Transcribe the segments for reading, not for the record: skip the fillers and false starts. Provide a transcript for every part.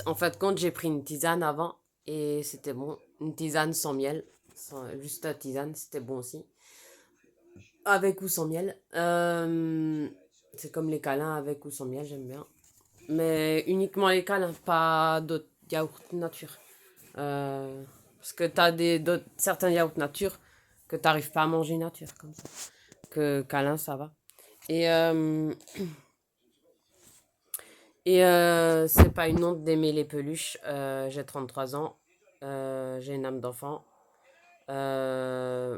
En fait, quand j'ai pris une tisane avant, et c'était bon. Une tisane sans miel. Juste la tisane, c'était bon aussi. Avec ou sans miel. C'est comme les câlins avec ou sans miel, j'aime bien. Mais uniquement les câlins, pas d'autres yaourts nature. Parce que t'as certains yaourts nature que t'arrives pas à manger nature, comme ça. Que câlin, ça va. Et, euh, c'est pas une honte d'aimer les peluches. J'ai 33 ans. J'ai une âme d'enfant. Euh,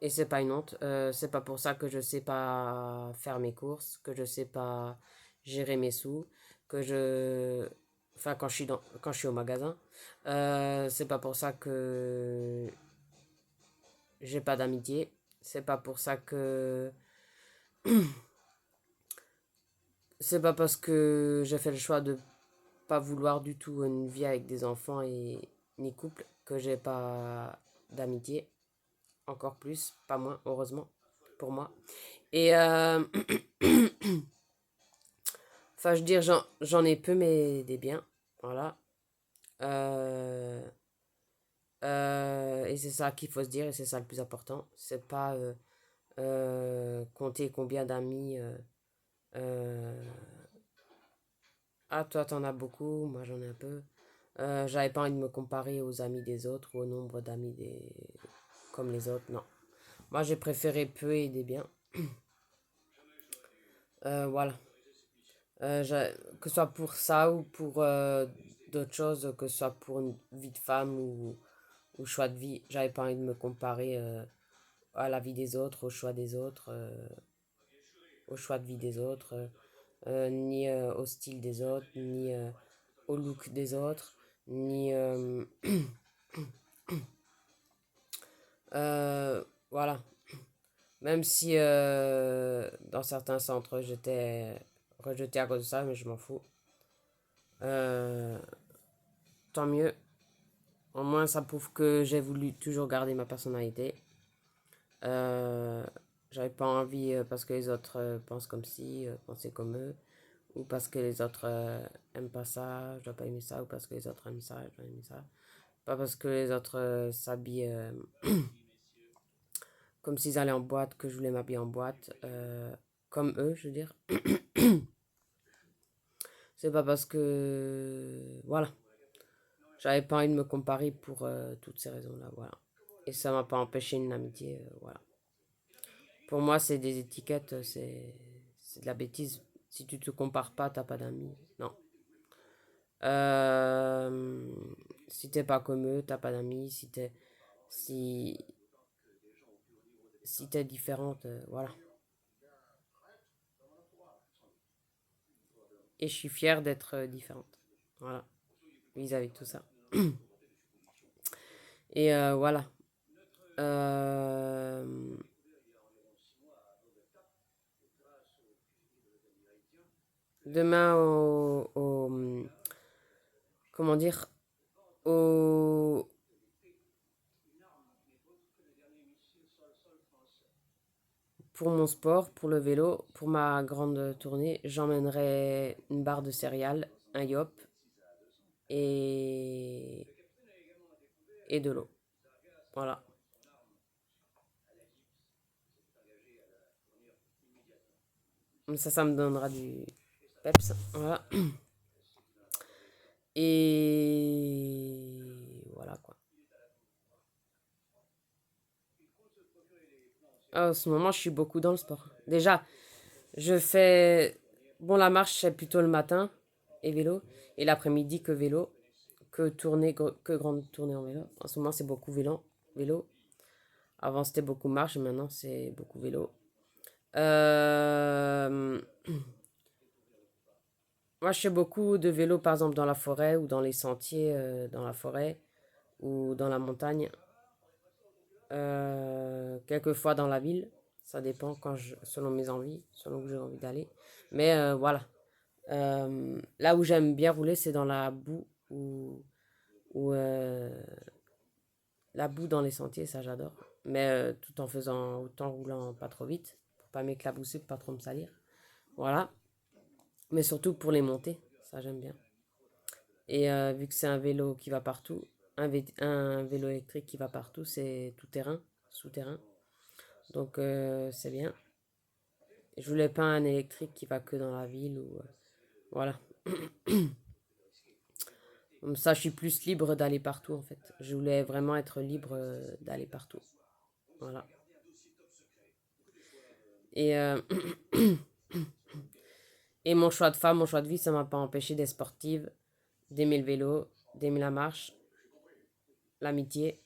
et c'est pas une honte. C'est pas pour ça que je sais pas faire mes courses, que je sais pas gérer mes sous, que je. Enfin, quand je suis au magasin. C'est pas pour ça que j'ai pas d'amitié. C'est pas pour ça que. C'est pas parce que j'ai fait le choix de pas vouloir du tout une vie avec des enfants et ni couple que j'ai pas d'amitié. Encore plus, pas moins, heureusement, pour moi. Et enfin, je veux dire, j'en ai peu, mais des biens. Voilà. Euh, et c'est ça qu'il faut se dire, et c'est ça le plus important. C'est pas compter combien d'amis. Euh, ah, toi, t'en as beaucoup, moi, j'en ai un peu. J'avais pas envie de me comparer aux amis des autres ou au nombre d'amis comme les autres, non. Moi, j'ai préféré peu et des biens. Voilà. Que ce soit pour ça ou pour d'autres choses, que ce soit pour une vie de femme ou choix de vie, j'avais pas envie de me comparer à la vie des autres, au choix des autres, au choix de vie des autres, ni au style des autres, ni au look des autres, ni voilà. Même si dans certains centres j'étais rejeté à cause de ça, mais je m'en fous. Euh, Tant mieux. Au moins, ça prouve que j'ai voulu toujours garder ma personnalité. Euh, J'avais pas envie parce que les autres pensent comme si, penser comme eux, ou parce que les autres aiment pas ça, je dois pas aimer ça, ou parce que les autres aiment ça, je dois aimer ça. Pas parce que les autres s'habillent comme s'ils allaient en boîte, que je voulais m'habiller en boîte, comme eux, je veux dire. C'est pas parce que. Voilà. J'avais pas envie de me comparer pour toutes ces raisons-là, voilà. Et ça m'a pas empêché une amitié, voilà. Pour moi, c'est des étiquettes, c'est de la bêtise. Si tu te compares pas, t'as pas d'amis. Non. Euh, Si t'es pas comme eux, t'as pas d'amis. Si, si t'es différente, voilà. Et je suis fière d'être différente. Voilà. Vis-à-vis de tout ça. Et voilà. Euh, Demain, comment dire, au, pour mon sport, pour le vélo, pour ma grande tournée, j'emmènerai une barre de céréales, un yop et, et de l'eau. Voilà. Ça me donnera du peps. Voilà. Et voilà quoi. Ah, en ce moment, je suis beaucoup dans le sport. Déjà, je fais. Bon, la marche, c'est plutôt le matin et vélo. Et l'après-midi, que vélo. Que grande tournée en vélo. En ce moment, c'est beaucoup vélo. Avant, c'était beaucoup marche et maintenant, c'est beaucoup vélo. Euh, Moi, je fais beaucoup de vélo, par exemple, dans la forêt ou dans les sentiers dans la forêt ou dans la montagne. Quelquefois dans la ville. Ça dépend selon mes envies, selon où j'ai envie d'aller. Mais voilà. Là où j'aime bien rouler, c'est dans la boue ou la boue dans les sentiers, ça j'adore. Mais tout en roulant pas trop vite, pour pas m'éclabousser, pour pas trop me salir. Voilà. Mais surtout pour les montées, ça j'aime bien. Et vu que c'est un vélo qui va partout, un vélo électrique qui va partout, c'est tout terrain, souterrain. Donc c'est bien. Je voulais pas un électrique qui va que dans la ville ou voilà. Comme ça, je suis plus libre d'aller partout en fait. Je voulais vraiment être libre d'aller partout. Voilà. Et, et mon choix de femme, mon choix de vie, ça m'a pas empêché d'être sportive, d'aimer le vélo, d'aimer la marche, l'amitié,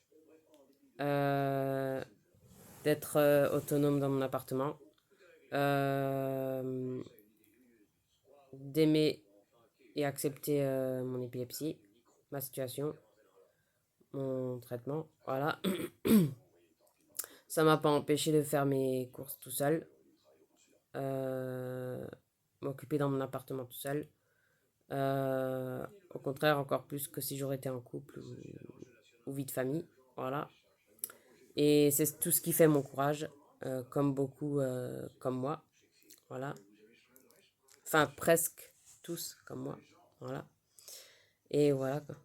euh, d'être autonome dans mon appartement, euh, d'aimer et accepter mon épilepsie, ma situation, mon traitement. Voilà. Ça m'a pas empêché de faire mes courses tout seul, euh, m'occuper dans mon appartement tout seul. Au contraire, encore plus que si j'aurais été en couple ou vie de famille. Voilà. Et c'est tout ce qui fait mon courage, comme beaucoup comme moi. Voilà. Enfin, presque tous comme moi. Voilà. Et voilà quoi.